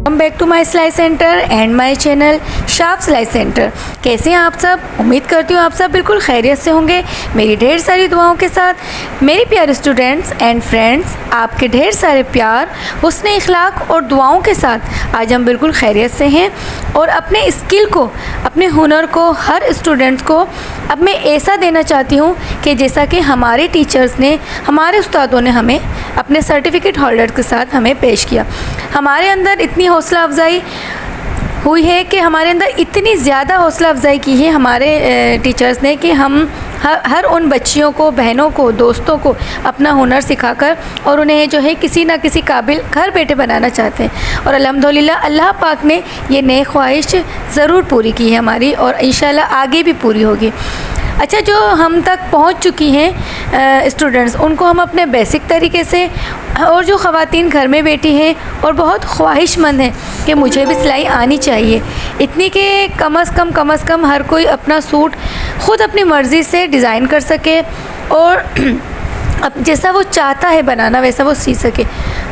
Welcome back to my सिलाई centre and my channel sharp सिलाई centre. कैसे हैं आप सब? उम्मीद करती हूँ आप सब बिल्कुल खैरियत से होंगे। मेरी ढेर सारी दुआओं के साथ मेरे प्यारे स्टूडेंट्स एंड फ्रेंड्स, आपके ढेर सारे प्यार, हुस्न इखलाक और दुआओं के साथ आज हम बिल्कुल खैरियत से हैं और अपने स्किल को, अपने हुनर को हर स्टूडेंट्स को अब मैं ऐसा देना चाहती हूँ कि जैसा कि हमारे टीचर्स ने, हमारे उस्तादों ने हमें अपने सर्टिफिकेट होल्डर के साथ हमें पेश किया। हमारे अंदर इतनी हौसला अफजाई हुई है कि हमारे अंदर इतनी ज़्यादा हौसला अफजाई की है हमारे टीचर्स ने कि हम हर उन बच्चियों को, बहनों को, दोस्तों को अपना हुनर सिखाकर और उन्हें जो है किसी ना किसी काबिल घर बैठे बनाना चाहते हैं। और अल्हम्दुलिल्लाह अल्लाह पाक ने ये नई ख्वाहिश ज़रूर पूरी की है हमारी और इंशाल्लाह आगे भी पूरी होगी। अच्छा, जो हम तक पहुंच चुकी हैं स्टूडेंट्स, उनको हम अपने बेसिक तरीके से, और जो ख़वातीन घर में बैठी हैं और बहुत ख्वाहिशमंद हैं कि मुझे भी सिलाई आनी चाहिए, इतनी कि कम अज़ कम हर कोई अपना सूट ख़ुद अपनी मर्ज़ी से डिज़ाइन कर सके और अब जैसा वो चाहता है बनाना वैसा वो सी सके।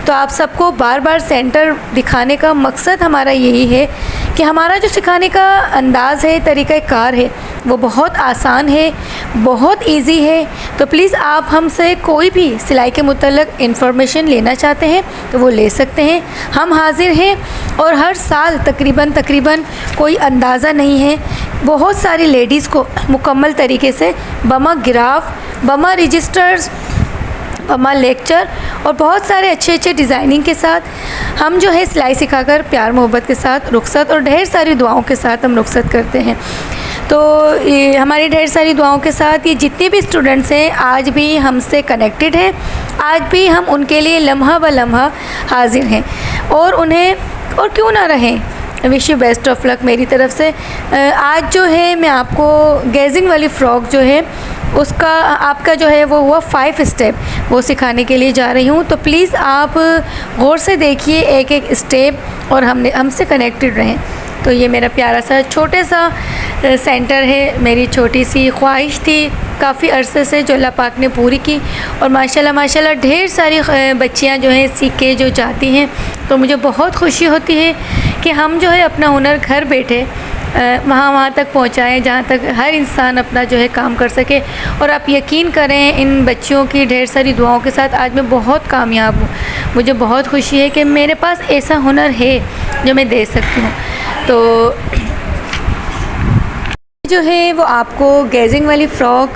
तो आप सबको बार बार सेंटर दिखाने का मकसद हमारा यही है कि हमारा जो सिखाने का अंदाज़ है, तरीक़ाकार है, वो बहुत आसान है, बहुत इजी है। तो प्लीज़ आप हमसे कोई भी सिलाई के मुतल्लिक़ इन्फॉर्मेशन लेना चाहते हैं तो वो ले सकते हैं। हम हाज़िर हैं और हर साल तकरीबन कोई अंदाज़ा नहीं है, बहुत सारी लेडीज़ को मुकम्मल तरीके से बमा ग्राफ, बमा रजिस्टर्स, बमा लेक्चर और बहुत सारे अच्छे डिज़ाइनिंग के साथ हम जो है सिलाई सिखाकर प्यार मोहब्बत के साथ रुखसत और ढेर सारी दुआओं के साथ हम रुखसत करते हैं। तो ये हमारी ढेर सारी दुआओं के साथ ये जितने भी स्टूडेंट्स हैं आज भी हमसे कनेक्टेड हैं, आज भी हम उनके लिए लम्हा ब लम्हा हाजिर हैं और उन्हें और क्यों ना रहें। Wish you best of luck मेरी तरफ़ से। आज जो है मैं आपको गेजिंग वाली फ़्रॉक जो है उसका आपका जो है वो हुआ 5 स्टेप वो सिखाने के लिए जा रही हूँ। तो प्लीज़ आप गौर से देखिए एक एक स्टेप और हमसे कनेक्टेड रहें। तो ये मेरा प्यारा सा छोटे सा सेंटर है, मेरी छोटी सी ख्वाहिश थी काफ़ी अरसे से जो अल्लाह पाक ने पूरी की और माशाल्लाह ढेर सारी बच्चियाँ जो हैं सीख के जो जाती हैं। तो मुझे बहुत खुशी होती है कि हम जो है अपना हुनर घर बैठे वहाँ तक पहुँचाएँ जहाँ तक हर इंसान अपना जो है काम कर सके। और आप यकीन करें इन बच्चियों की ढेर सारी दुआओं के साथ आज मैं बहुत कामयाब हूँ। मुझे बहुत खुशी है कि मेरे पास ऐसा हुनर है जो मैं दे सकती हूँ। तो जो है वो आपको गेजिंग वाली फ़्रॉक,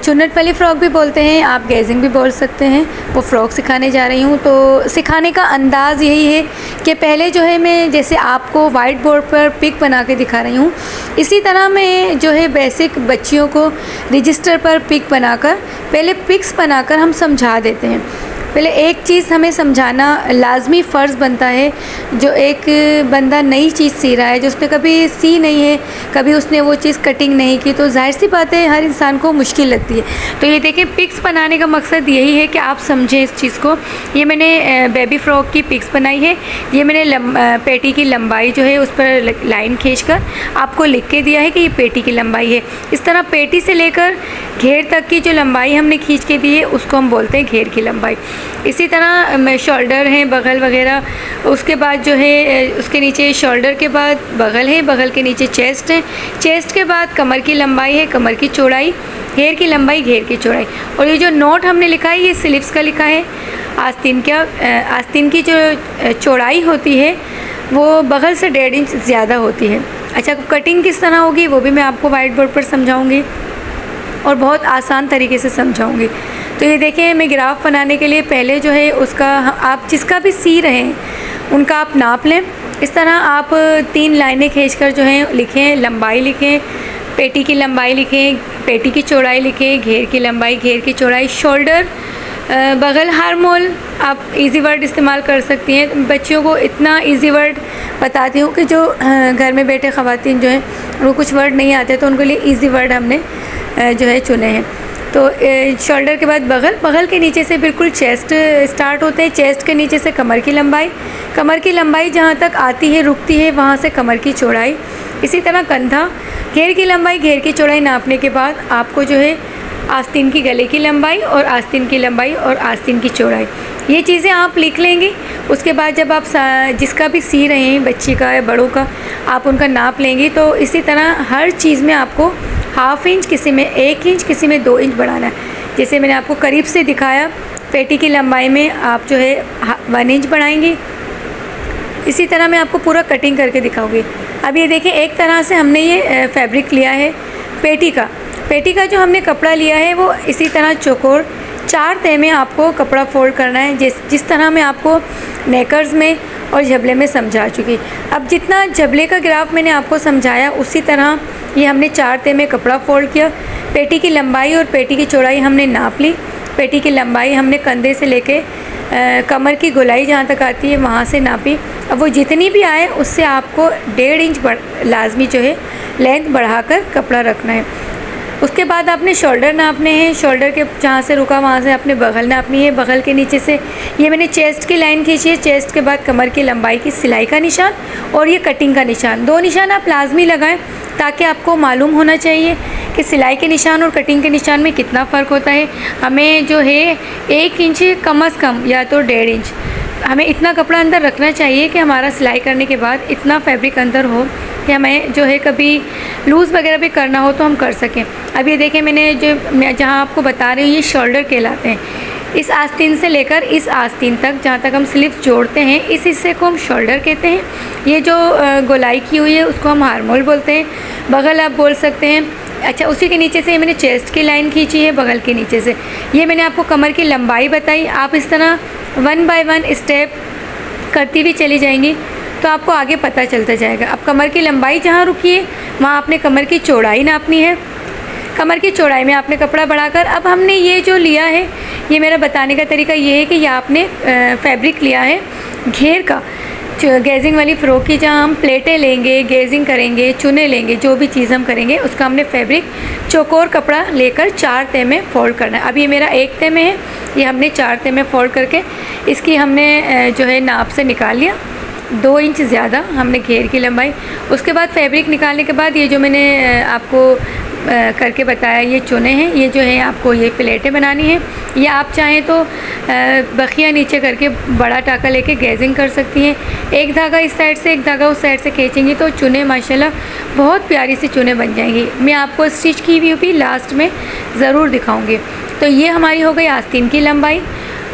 चुन्नट वाली फ़्रॉक भी बोलते हैं, आप गेजिंग भी बोल सकते हैं, वो फ़्रॉक सिखाने जा रही हूँ। तो सिखाने का अंदाज़ यही है कि पहले जो है मैं जैसे आपको वाइट बोर्ड पर पिक बना के दिखा रही हूँ, इसी तरह मैं जो है बेसिक बच्चियों को रजिस्टर पर पिक बनाकर, पहले पिक्स बनाकर हम समझा देते हैं। पहले एक चीज़ हमें समझाना लाजमी फ़र्ज़ बनता है। जो एक बंदा नई चीज़ सी रहा है, जो उसने कभी सी नहीं है, कभी उसने वो चीज़ कटिंग नहीं की, तो जाहिर सी बात है हर इंसान को मुश्किल लगती है। तो ये देखें, पिक्स बनाने का मकसद यही है कि आप समझें इस चीज़ को। ये मैंने बेबी फ़्रॉक की पिक्स बनाई है। ये मैंने पेटी की लंबाई जो है उस पर लाइन खींचकर आपको लिख के दिया है कि ये पेटी की लंबाई है। इस तरह पेटी से लेकर घेर तक की जो लंबाई हमने खींच के दी है उसको हम बोलते हैं घेर की लंबाई। इसी तरह शोल्डर हैं, बगल वगैरह, उसके बाद जो है उसके नीचे शोल्डर के बाद बगल है, बगल के नीचे चेस्ट है, चेस्ट के बाद कमर की लंबाई है, कमर की चौड़ाई, घेर की लंबाई, घेर की चौड़ाई। और ये जो नोट हमने लिखा है ये स्लीव्स का लिखा है। आस्तीन की जो चौड़ाई होती है वो बगल से 1.5 इंच ज़्यादा होती है। अच्छा, कटिंग किस तरह होगी वो भी मैं आपको वाइट बोर्ड पर समझाऊँगी और बहुत आसान तरीके से समझाऊँगी। तो ये देखें, मैं ग्राफ बनाने के लिए पहले जो है उसका, आप जिसका भी सी रहे हैं उनका आप नाप लें। इस तरह आप 3 लाइनें खींचकर जो है लिखें, लंबाई लिखें, पेटी की लंबाई लिखें, पेटी की चौड़ाई लिखें, घेर की लंबाई, घेर की चौड़ाई, शोल्डर, बगल, हार्मोल। आप इजी वर्ड इस्तेमाल कर सकती हैं। बच्चियों को इतना इजी वर्ड बताती हूँ कि जो घर में बैठे ख़वातीन जो हैं उनको कुछ वर्ड नहीं आते, तो उनके लिए इजी वर्ड हमने जो है चुने हैं। तो शोल्डर के बाद बगल, बगल के नीचे से बिल्कुल चेस्ट स्टार्ट होते हैं, चेस्ट के नीचे से कमर की लंबाई, कमर की लंबाई जहाँ तक आती है रुकती है वहाँ से कमर की चौड़ाई। इसी तरह कंधा, घेर की लंबाई, घेर की चौड़ाई नापने के बाद आपको जो है आस्तीन की गले की लंबाई और आस्तीन की लंबाई और आस्तीन की चौड़ाई, ये चीज़ें आप लिख लेंगे उसके बाद जब आप जिसका भी सी रहे हैं, बच्ची का या बड़ों का, आप उनका नाप लेंगी। तो इसी तरह हर चीज़ में आपको हाफ़ इंच, किसी में 1 इंच, किसी में 2 इंच बढ़ाना है। जैसे मैंने आपको करीब से दिखाया, पेटी की लंबाई में आप जो है 1 इंच बढ़ाएंगी। इसी तरह मैं आपको पूरा कटिंग करके दिखाऊंगी। अब ये देखिए, एक तरह से हमने ये फैब्रिक लिया है पेटी का जो हमने कपड़ा लिया है वो इसी तरह चौकोर 4 तह में आपको कपड़ा फोल्ड करना है, जिस तरह मैं आपको नेकर्स में और झबले में समझा चुकी। अब जितना झबले का ग्राफ मैंने आपको समझाया उसी तरह ये हमने 4 तह में कपड़ा फोल्ड किया। पेटी की लंबाई और पेटी की चौड़ाई हमने नाप ली। पेटी की लंबाई हमने कंधे से लेके कमर की गोलाई जहाँ तक आती है वहाँ से नापी। अब वो जितनी भी आए उससे आपको 1.5 इंच लाजमी जो है लेंथ बढ़ाकर कपड़ा रखना है। उसके बाद आपने शोल्डर नापने हैं। शोल्डर के जहाँ से रुका वहाँ से आपने बगल नापनी है। बगल के नीचे से ये मैंने चेस्ट की लाइन खींची है। चेस्ट के बाद कमर की लंबाई की सिलाई का निशान और ये कटिंग का निशान, 2 निशान आप लाजमी लगाएं ताकि आपको मालूम होना चाहिए कि सिलाई के निशान और कटिंग के निशान में कितना फ़र्क होता है। हमें जो है 1 इंच कम से कम या तो 1.5 इंच हमें इतना कपड़ा अंदर रखना चाहिए कि हमारा सिलाई करने के बाद इतना फैब्रिक अंदर हो कि हमें जो है कभी लूज़ वगैरह भी करना हो तो हम कर सकें। अब ये देखें, मैं जहाँ आपको बता रही हूँ ये शोल्डर कहलाते हैं। इस आस्तीन से लेकर इस आस्तीन तक जहाँ तक हम स्लीव जोड़ते हैं इस हिस्से को हम शोल्डर कहते हैं। ये जो गोलाई की हुई है उसको हम आर्महोल बोलते हैं, बगल आप बोल सकते हैं। अच्छा, उसी के नीचे से मैंने चेस्ट की लाइन खींची है बगल के नीचे से। ये मैंने आपको कमर की लंबाई बताई। आप इस तरह 1 बाय 1 स्टेप करती हुई चली जाएंगी तो आपको आगे पता चलता जाएगा। अब कमर की लंबाई जहाँ रुकी है वहाँ आपने कमर की चौड़ाई नापनी है। कमर की चौड़ाई में आपने कपड़ा बढ़ाकर, अब हमने ये जो लिया है, ये मेरा बताने का तरीका ये है कि ये आपने फैब्रिक लिया है घेर का, गेजिंग वाली फ़्रॉक की, जहाँ हम प्लेटें लेंगे, गेजिंग करेंगे, चुने लेंगे, जो भी चीज़ हम करेंगे उसका हमने फैब्रिक चौकोर कपड़ा लेकर 4 तह में फ़ोल्ड करना है। अब ये मेरा 1 तह में है, ये हमने 4 तह में फ़ोल्ड करके इसकी हमने जो है नाप से निकाल लिया 2 इंच ज़्यादा हमने घेर की लंबाई। उसके बाद फैब्रिक निकालने के बाद ये जो मैंने आपको करके बताया ये चुने हैं, ये जो है आपको ये प्लेटें बनानी है। या आप चाहें तो बखिया नीचे करके बड़ा टाका लेके गेजिंग कर सकती हैं। एक धागा इस साइड से एक धागा उस साइड से खींचेंगी तो चुने माशाल्लाह बहुत प्यारी सी चुने बन जाएंगी। मैं आपको स्टिच की हुई भी लास्ट में ज़रूर दिखाऊंगी। तो ये हमारी हो गई आस्तीन की लंबाई।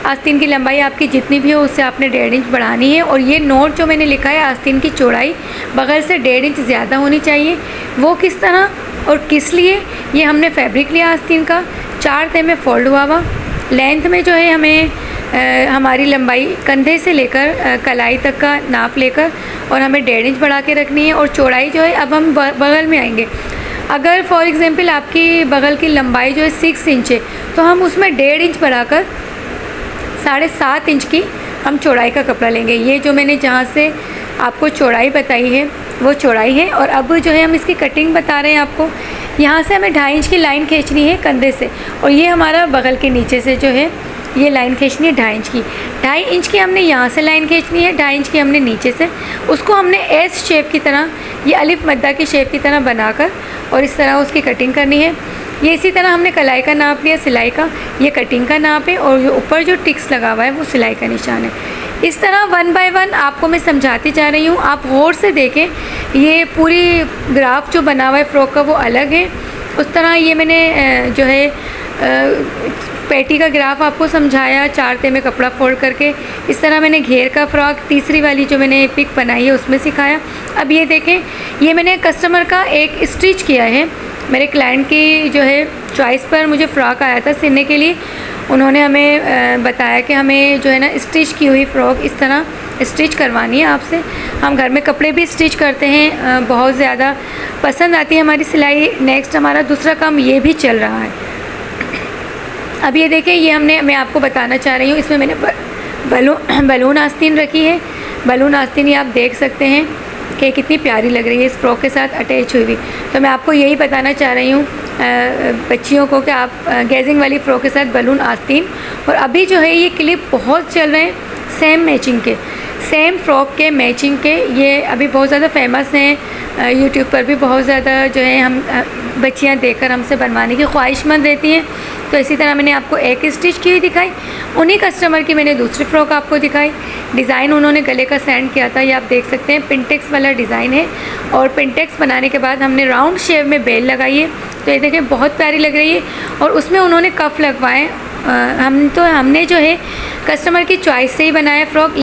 आस्तीन की लंबाई आपकी जितनी भी हो उससे आपने 1.5 इंच बढ़ानी है। और ये नोट जो मैंने लिखा है आस्तीन की चौड़ाई बगल से 1.5 इंच ज़्यादा होनी चाहिए। वो किस तरह और किस लिए, ये हमने फैब्रिक लिया आस्तीन का 4 तह में फ़ोल्ड हुआ। लेंथ में जो है हमें हमारी लंबाई कंधे से लेकर कलाई तक का नाप लेकर और हमें 1.5 इंच बढ़ा के रखनी है। और चौड़ाई जो है अब हम बगल में आएंगे। अगर फॉर एग्ज़ाम्पल आपकी बगल की लंबाई जो है 6 इंच है तो हम उसमें 1.5 इंच बढ़ाकर 7.5 इंच की हम चौड़ाई का कपड़ा लेंगे। ये जो मैंने जहाँ से आपको चौड़ाई बताई है वो चौड़ाई है। और अब जो है हम इसकी कटिंग बता रहे हैं आपको। यहाँ से हमें 2.5 इंच की लाइन खींचनी है कंधे से, और ये हमारा बगल के नीचे से जो है ये लाइन खींचनी है 2.5 इंच की। 2.5 इंच की हमने यहाँ से लाइन खींचनी है, 2.5 इंच की हमने नीचे से। उसको हमने एस शेप की तरह, ये अलिफ मद्दा की शेप की तरह बनाकर और इस तरह उसकी कटिंग करनी है। ये इसी तरह हमने कलाई का नाप लिया, सिलाई का, ये कटिंग का नाप है और जो ऊपर जो टिक्स लगा हुआ है वो सिलाई का निशान है। इस तरह 1 बाय 1 आपको मैं समझाती जा रही हूँ। आप गौर से देखें, ये पूरी ग्राफ जो बना हुआ है फ़्रॉक का वो अलग है। उस तरह ये मैंने जो है पेटी का ग्राफ आपको समझाया 4 तह में कपड़ा फोल्ड करके। इस तरह मैंने घेर का फ़्रॉक तीसरी वाली जो मैंने पिक बनाई है उसमें सिखाया। अब ये देखें, ये मैंने कस्टमर का एक स्टिच किया है। मेरे क्लाइंट की जो है चॉइस पर मुझे फ़्रॉक आया था सिलने के लिए। उन्होंने हमें बताया कि हमें जो है ना स्टिच की हुई फ़्रॉक इस तरह स्टिच करवानी है आपसे। हम घर में कपड़े भी स्टिच करते हैं, बहुत ज़्यादा पसंद आती है हमारी सिलाई। नेक्स्ट हमारा दूसरा काम ये भी चल रहा है। अब ये देखें, ये मैं आपको बताना चाह रही हूँ, इसमें मैंने बलून आस्तीन रखी है। बलून आस्तीन ये आप देख सकते हैं कि कितनी प्यारी लग रही है इस फ़्रॉक के साथ अटैच हुई। तो मैं आपको यही बताना चाह रही हूँ बच्चियों को कि आप गेजिंग वाली फ़्रॉक के साथ बलून आस्तीन। और अभी जो है ये क्लिप बहुत चल रहे हैं सेम मैचिंग के, सेम फ़्रॉक के मैचिंग के, ये अभी बहुत ज़्यादा फेमस हैं। यूट्यूब पर भी बहुत ज़्यादा जो है हम बच्चियाँ देखकर हमसे बनवाने की ख्वाहिशमंद रहती हैं। तो इसी तरह मैंने आपको एक स्टिच की हुई दिखाई। उन्हीं कस्टमर की मैंने दूसरी फ़्रॉक आपको दिखाई। डिज़ाइन उन्होंने गले का सेंड किया था, ये आप देख सकते हैं पिंटेक्स वाला डिज़ाइन है। और पिंटेक्स बनाने के बाद हमने राउंड शेप में बेल लगाई है, तो ये देखें बहुत प्यारी लग रही है। और उसमें उन्होंने कफ लगवाए। हमने जो है कस्टमर की चॉइस से ही बनाया फ़्रॉक।